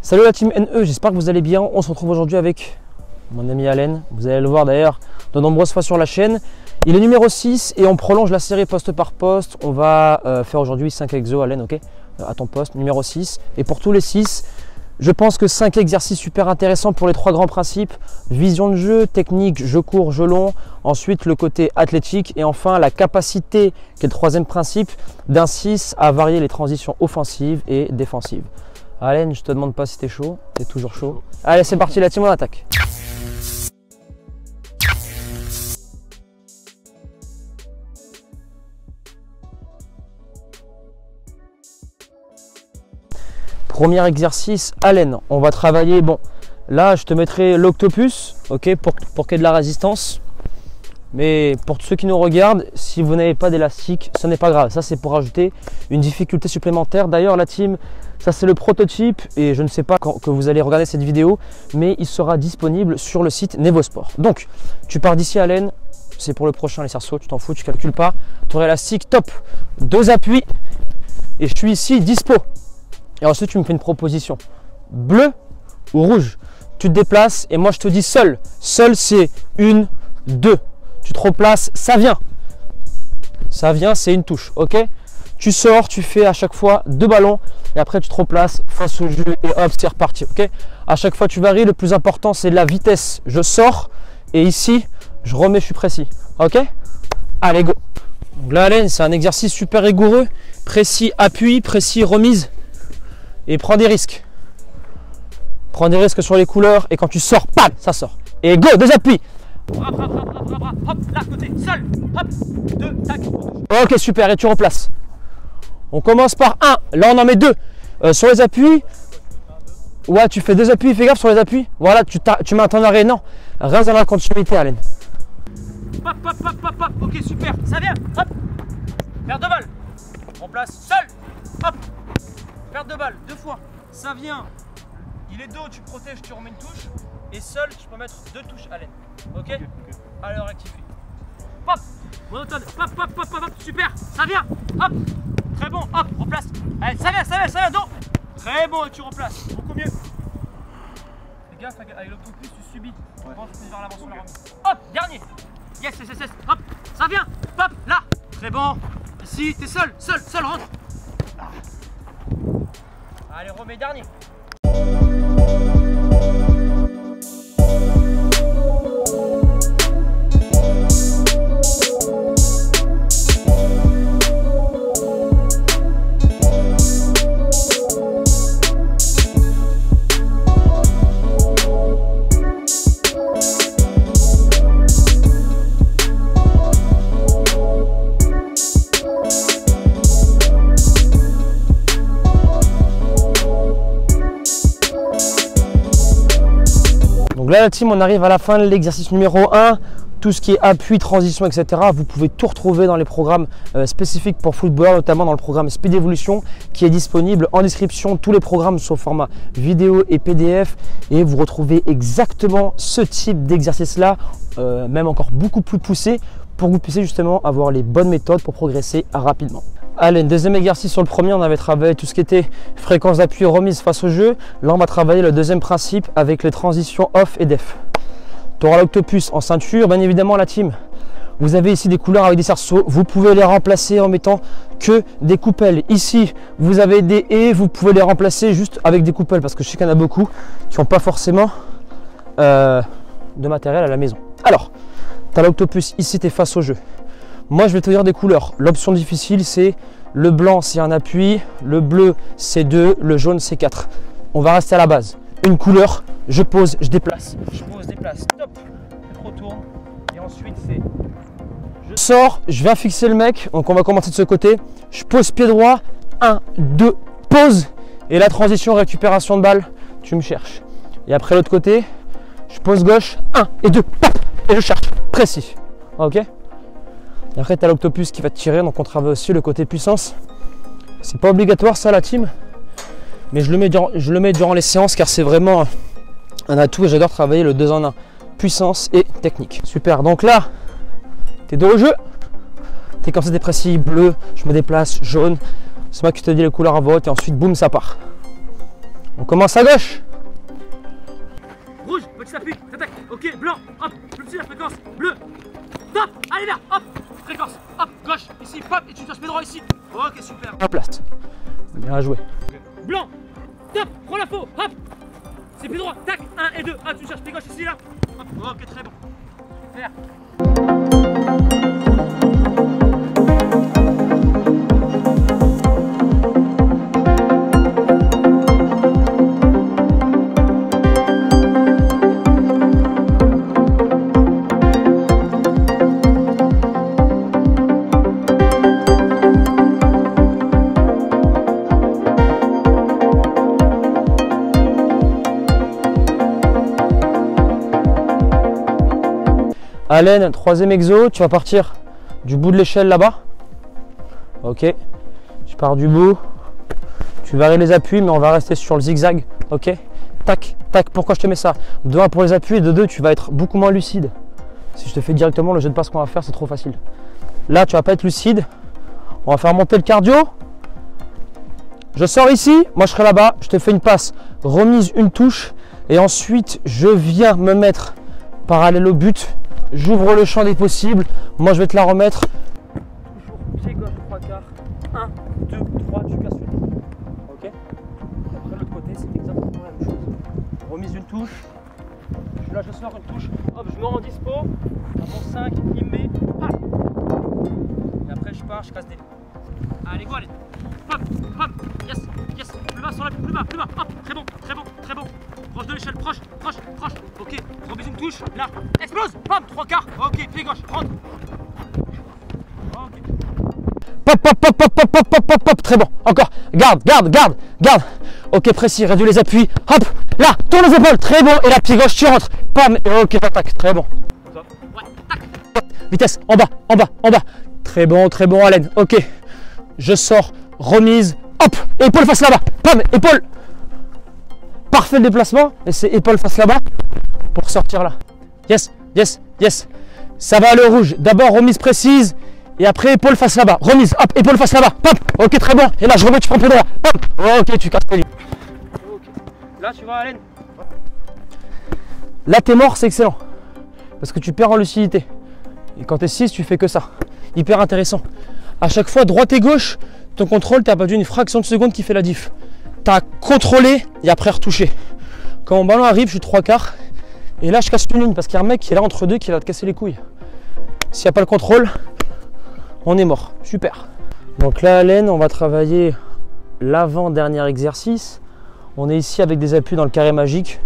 Salut la team NE, j'espère que vous allez bien. On se retrouve aujourd'hui avec mon ami Allen. Vous allez le voir d'ailleurs de nombreuses fois sur la chaîne. Il est numéro 6 et on prolonge la série poste par poste. On va faire aujourd'hui 5 exos Allen, ok, à ton poste, numéro 6. Et pour tous les 6, je pense que 5 exercices super intéressants pour les 3 grands principes. Vision de jeu, technique, jeu court, jeu long. Ensuite, le côté athlétique. Et enfin, la capacité, qui est le 3e principe, d'un 6 à varier les transitions offensives et défensives. Allen, je te demande pas si t'es chaud. T'es toujours chaud. Allez, c'est parti, la team, on attaque. Premier exercice, Allen. On va travailler, bon, là je te mettrai l'octopus, ok, pour qu'il y ait de la résistance. Mais pour tous ceux qui nous regardent, si vous n'avez pas d'élastique, ce n'est pas grave. Ça, c'est pour ajouter une difficulté supplémentaire. D'ailleurs, la team, ça c'est le prototype et je ne sais pas quand que vous allez regarder cette vidéo, mais il sera disponible sur le site Nevosport. Donc, tu pars d'ici, Allen. C'est pour le prochain, les cerceaux, tu t'en fous, tu calcules pas. Ton élastique, top. 2 appuis et je suis ici, dispo. Et ensuite, tu me fais une proposition. Bleu ou rouge? Tu te déplaces et moi, je te dis seul. Seul, c'est 1, 2. Tu te replaces, ça vient. Ça vient, c'est une touche, ok? Tu sors, tu fais à chaque fois 2 ballons et après, tu te replaces face au jeu et hop, c'est reparti, ok? À chaque fois, tu varies. Le plus important, c'est la vitesse. Je sors et ici, je remets, je suis précis, ok? Allez, go! Donc là, Allen, c'est un exercice super rigoureux. Précis, appui, précis, remise. Et prends des risques. Prends des risques sur les couleurs et quand tu sors, pam, ça sort. Et go, 2 appuis. Hop, là, côté, seul. Hop, 2, tac. Ok, super, et tu replaces. On commence par 1. Là, on en met 2. Sur les appuis, ouais, tu fais 2 appuis, fais gaffe sur les appuis. Voilà, tu mets un temps d'arrêt. Non, reste dans la continuité, Allen. Hop. Ok, super. Ça vient. Hop. Perte de balle. On place seul. Hop. Perte de balle, 2 fois, ça vient, il est dos, tu protèges, tu remets une touche, et seul, tu peux mettre 2 touches Allen, ok? Allez, rectifie. Hop, monotone, hop, super, ça vient, hop, très bon, hop, replace, allez, ça vient, dos, très bon, et tu replaces, beaucoup mieux. Fais gaffe, avec l'octopus, tu subis, on pense plus vers l'avant sur la remise. Hop, dernier, yes, hop, ça vient, hop, là, très bon, ici, t'es seul, rentre. Allez, remets dernier. Donc là, la team, on arrive à la fin de l'exercice numéro 1. Tout ce qui est appui, transition, etc. Vous pouvez tout retrouver dans les programmes spécifiques pour football, notamment dans le programme Speed Evolution qui est disponible en description. Tous les programmes sont au format vidéo et PDF et vous retrouvez exactement ce type d'exercice-là, même encore beaucoup plus poussé pour que vous puissiez justement avoir les bonnes méthodes pour progresser rapidement. Allez, deuxième exercice. Sur le premier, on avait travaillé tout ce qui était fréquence d'appui, remise face au jeu. Là, on va travailler le deuxième principe avec les transitions off et def. Tu auras l'octopus en ceinture, bien évidemment, la team. Vous avez ici des couleurs avec des cerceaux. Vous pouvez les remplacer en mettant que des coupelles. Ici, vous avez des et vous pouvez les remplacer juste avec des coupelles parce que je sais qu'il y en a beaucoup qui n'ont pas forcément de matériel à la maison. Alors, tu as l'octopus ici, tu es face au jeu. Moi, je vais te dire des couleurs. L'option difficile, c'est le blanc, c'est un appui. Le bleu, c'est 2. Le jaune, c'est 4. On va rester à la base. Une couleur, je pose, je déplace. Je pose, déplace, stop. Je retourne. Et ensuite, c'est... Je sors, je viens fixer le mec. Donc, on va commencer de ce côté. Je pose pied droit. 1, 2, pose. Et la transition, récupération de balle, tu me cherches. Et après, l'autre côté, je pose gauche. 1 et 2, pop. Et je cherche. Précis. Ok? Et après, tu as l'octopus qui va te tirer, donc on travaille aussi le côté puissance. C'est pas obligatoire ça, la team, mais je le mets durant les séances car c'est vraiment un atout et j'adore travailler le 2 en 1. Puissance et technique. Super, donc là, tu es dos au jeu. Tu es comme ça, t'es précis, bleu, je me déplace, jaune. C'est moi qui te dis les couleurs à vote et ensuite, boum, ça part. On commence à gauche. Rouge, petit appui, t'attaques. Ok, blanc, hop, plus petit la fréquence. Bleu, top, allez là, hop, fréquence, hop, gauche, ici, hop, et tu touches pied droit ici. Ok, super. En place. Bien joué. Blanc, top, prends la faux, hop. C'est pied droit, tac, 1 et 2. Ah, tu cherches pied gauche ici, là. Hop, ok, très bon. Faire. Allen, troisième exo, tu vas partir du bout de l'échelle là-bas. Ok, tu pars du bout. Tu varies les appuis, mais on va rester sur le zigzag. Ok, tac, tac. Pourquoi je te mets ça? De 1 pour les appuis et de 2, tu vas être beaucoup moins lucide. Si je te fais directement le jeu de passe qu'on va faire, c'est trop facile. Là, tu vas pas être lucide. On va faire monter le cardio. Je sors ici, moi je serai là-bas. Je te fais une passe, remise, une touche. Et ensuite, je viens me mettre parallèle au but. J'ouvre le champ des possibles. Moi, je vais te la remettre. Toujours pied gauche, 3 quarts. 1, 2, 3, tu casses le dos. Ok. Après, l'autre côté, c'est exactement la même chose. Remise une touche. Là, je sors une touche. Hop, je me rends dispo. Avant 5, il me met. Hop. Et après, je pars, je casse des lignes. Allez, go, allez. Hop, hop. Yes, yes. Plus bas sur la plus bas, plus bas. Hop, très bon, très bon, très bon. Proche de l'échelle, proche, proche, proche. Ok, remise une touche, là. Explose, bam, 3 quarts. Ok, pied gauche, rentre. Ok. Pop, pop, pop, pop, pop, pop, pop, pop, pop. Très bon. Encore. Garde, garde, garde, garde. Ok, précis. Réduis les appuis. Hop. Là, tourne les épaules. Très bon. Et la pied gauche, tu rentres. Pam. Ok, attaque. Très bon. Ouais, tac. Vitesse. En bas, en bas, en bas. Très bon, Allen. Ok. Je sors. Remise. Hop. Épaule face là-bas. Pam. Épaule. Parfait le déplacement. Et c'est épaule face là-bas pour sortir là. Yes, yes, yes. Ça va aller au rouge. D'abord, remise précise. Et après, épaule face là-bas. Remise. Hop. Épaule face là-bas. Pop. Ok, très bon. Et là, je remets, tu prends pied droit. Pop. Ok, tu casses les lignes. Okay. Là, tu vois, Allen. Là, t'es mort, c'est excellent. Parce que tu perds en lucidité. Et quand t'es 6, tu fais que ça. Hyper intéressant. À chaque fois, droite et gauche, ton contrôle, t'as perdu une fraction de seconde qui fait la diff. T'as contrôlé et après retouché. Quand mon ballon arrive, je suis 3 quarts. Et là, je casse une ligne parce qu'il y a un mec qui est là entre deux qui va te casser les couilles. S'il n'y a pas le contrôle, on est mort. Super. Donc là, Allen, on va travailler l'avant-dernier exercice. On est ici avec des appuis dans le carré magique.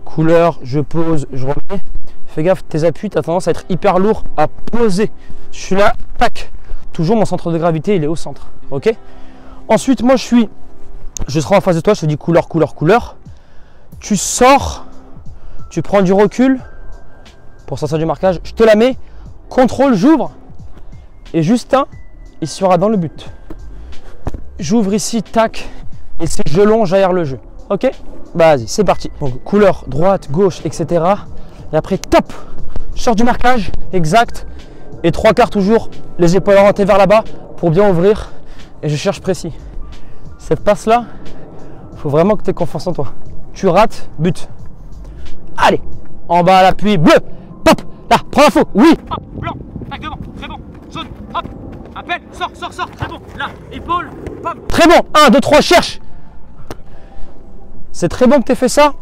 Couleur, je pose, je remets. Fais gaffe, tes appuis, tu as tendance à être hyper lourd à poser. Je suis là, tac. Toujours mon centre de gravité, il est au centre. Ok. Ensuite, moi, je serai en face de toi, je te dis couleur, couleur, couleur. Tu sors, tu prends du recul pour sortir du marquage. Je te la mets, contrôle, j'ouvre. Et Justin, il sera dans le but. J'ouvre ici, tac. Et c'est je longe aère le jeu. Ok. Bah vas-y, c'est parti. Donc couleur, droite, gauche, etc. Et après, top. Je sors du marquage, exact. Et 3 quarts toujours, les épaules orientées vers là-bas pour bien ouvrir. Et je cherche précis. Cette passe-là, il faut vraiment que tu aies confiance en toi. Tu rates, but. Allez, en bas à l'appui, bleu, pop, là, prends l'info, oui. Hop, blanc, tac devant, très bon. Jaune, hop, appel, sors, sors, sors, très bon. Là, épaule, pam. Très bon, 1, 2, 3, cherche. C'est très bon que tu aies fait ça.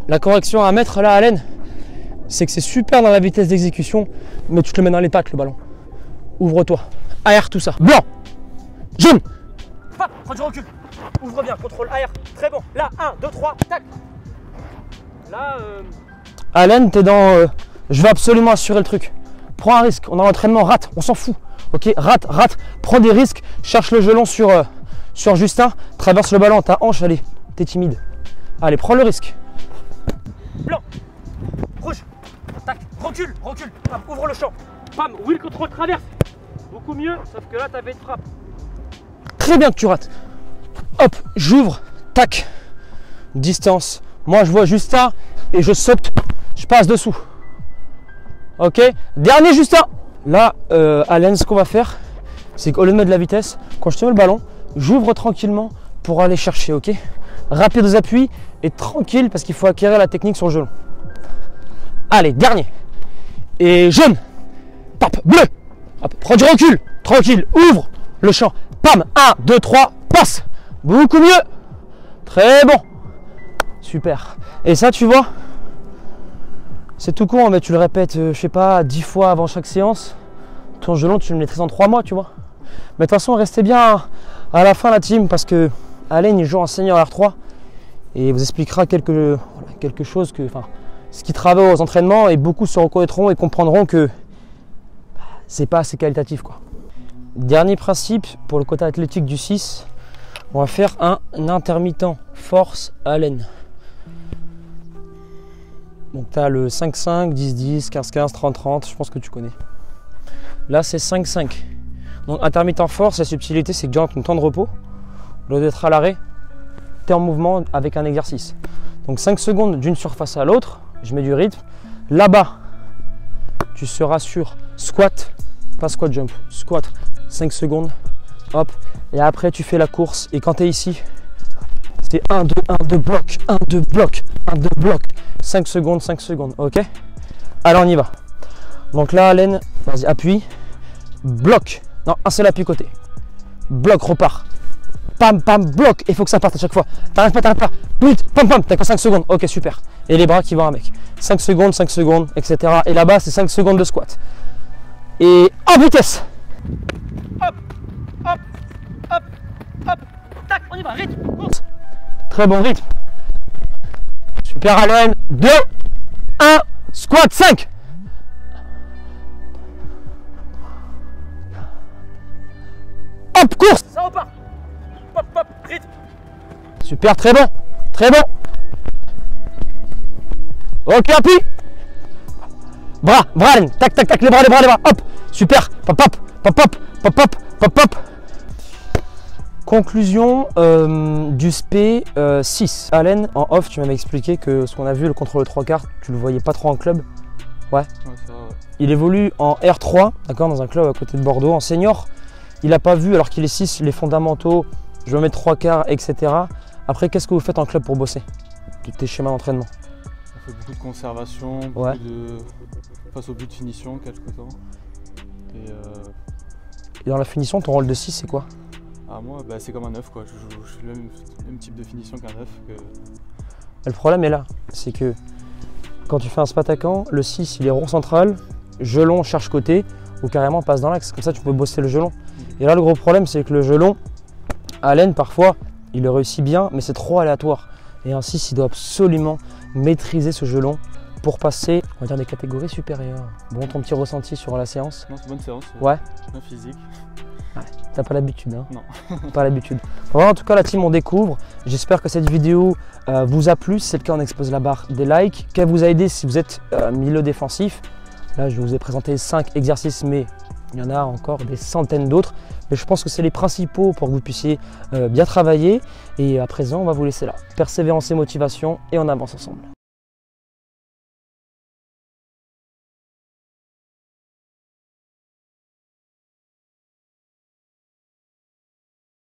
La correction à mettre là, Allen, c'est que c'est super dans la vitesse d'exécution, mais tu te le mets dans les pattes le ballon. Ouvre-toi, aère tout ça. Blanc, jaune. Hop, prends du recul. Ouvre bien, contrôle air, très bon. Là, 1, 2, 3, tac. Là, Allen, t'es dans je veux absolument assurer le truc. Prends un risque, on a l'entraînement, rate, on s'en fout. Ok, rate, rate, prends des risques, cherche le gelon sur Justin, traverse le ballon, ta hanche, allez, t'es timide. Allez, prends le risque. blanc, rouge, tac, recule, recule, pam, ouvre le champ. Pam, wheel control, traverse. Beaucoup mieux, sauf que là, t'avais une frappe. Très bien que tu rates. Hop, j'ouvre, tac, distance. Moi, je vois Justin et je saute, je passe dessous. Ok, dernier Justin. Là, Allen, ce qu'on va faire, c'est qu'au lieu de mettre de la vitesse, quand je te mets le ballon, j'ouvre tranquillement pour aller chercher, ok. rapide aux appuis et tranquille parce qu'il faut acquérir la technique sur le genou. Allez, dernier. Et jaune. Pap, bleu. Hop, prends du recul. Tranquille, ouvre le champ. Pam, 1, 2, 3, passe. Beaucoup mieux. Très bon. Super. Et ça, tu vois, c'est tout con, mais tu le répètes, je sais pas, 10 fois avant chaque séance. Ton genou, tu le maîtrises en 3 mois, tu vois. Mais de toute façon, restez bien à la fin, la team, parce que Alain, il joue en senior R3 et il vous expliquera quelque chose que, enfin, ce qu'il travaille aux entraînements, et beaucoup se reconnaîtront et comprendront que c'est pas assez qualitatif, quoi. Dernier principe pour le côté athlétique du 6, on va faire un intermittent force Alain. Donc tu as le 5-5, 10-10, 15-15, 30-30, je pense que tu connais. Là c'est 5-5. Donc intermittent force, la subtilité c'est que durant ton temps de repos, au lieu d'être à l'arrêt, tu es en mouvement avec un exercice. Donc 5 secondes d'une surface à l'autre, je mets du rythme. Là-bas, tu seras sur squat, pas squat jump, squat, 5 secondes, hop. Et après tu fais la course et quand tu es ici, c'est 1, 2, 1, 2 bloc, 1, 2 bloc, 1, 2 bloc. 5 secondes, ok? Alors on y va. Donc là, Alain, vas-y, appuie, bloc. Non, un seul appui côté. Bloc, repart. Pam, pam, bloc. Il faut que ça parte à chaque fois. T'arrêtes pas. Vite, pam, pam, t'as que 5 secondes. Ok, super. Et les bras qui vont avec. 5 secondes, etc. Et là-bas, c'est 5 secondes de squat. Et en vitesse. Hop, hop, hop, hop. Tac, on y va, rythme, course. Très bon rythme. Super Alain, 2, 1, squat 5. Hop, course. Ça repart. Hop, hop, rythme. Super, très bon. Ok, appui. Bras, Alain. Tac, tac, tac, les bras. Hop, super. Pop, pop. Conclusion du SP 6. Alain, en off, tu m'avais expliqué que ce qu'on a vu, le contrôle 3/4, tu le voyais pas trop en club. Ouais. Ça va, ouais. Il évolue en R3, d'accord, dans un club à côté de Bordeaux. En senior, il n'a pas vu, alors qu'il est 6, les fondamentaux, je vais mettre 3/4, etc. Après, qu'est-ce que vous faites en club pour bosser de tes schémas d'entraînement? On fait beaucoup de conservation, Ouais. face au but de finition, quelque temps. Et dans la finition, ton rôle de 6, c'est quoi? Moi, c'est comme un 9, quoi. Je fais le même type de finition qu'un 9. Le problème est là, c'est que quand tu fais un spatacan, le 6, il est rond central, gelon cherche côté, ou carrément passe dans l'axe. Comme ça, tu peux bosser le gelon. Et là, le gros problème, c'est que le gelon, Alain, parfois, il le réussit bien, mais c'est trop aléatoire. Et un 6, il doit absolument maîtriser ce gelon pour passer, on va dire, des catégories supérieures. Bon, ton petit ressenti sur la séance? Non, c'est une bonne séance. Ouais. Bien physique. Ouais, t'as pas l'habitude, hein? Non. Pas l'habitude. Voilà, en tout cas, la team, on découvre. J'espère que cette vidéo vous a plu. Si c'est le cas, on expose la barre des likes. Qu'elle vous a aidé si vous êtes milieu défensif. Là, je vous ai présenté 5 exercices, mais il y en a encore des centaines d'autres. Mais je pense que c'est les principaux pour que vous puissiez bien travailler. Et à présent, on va vous laisser là. Persévérance et motivation, et on avance ensemble.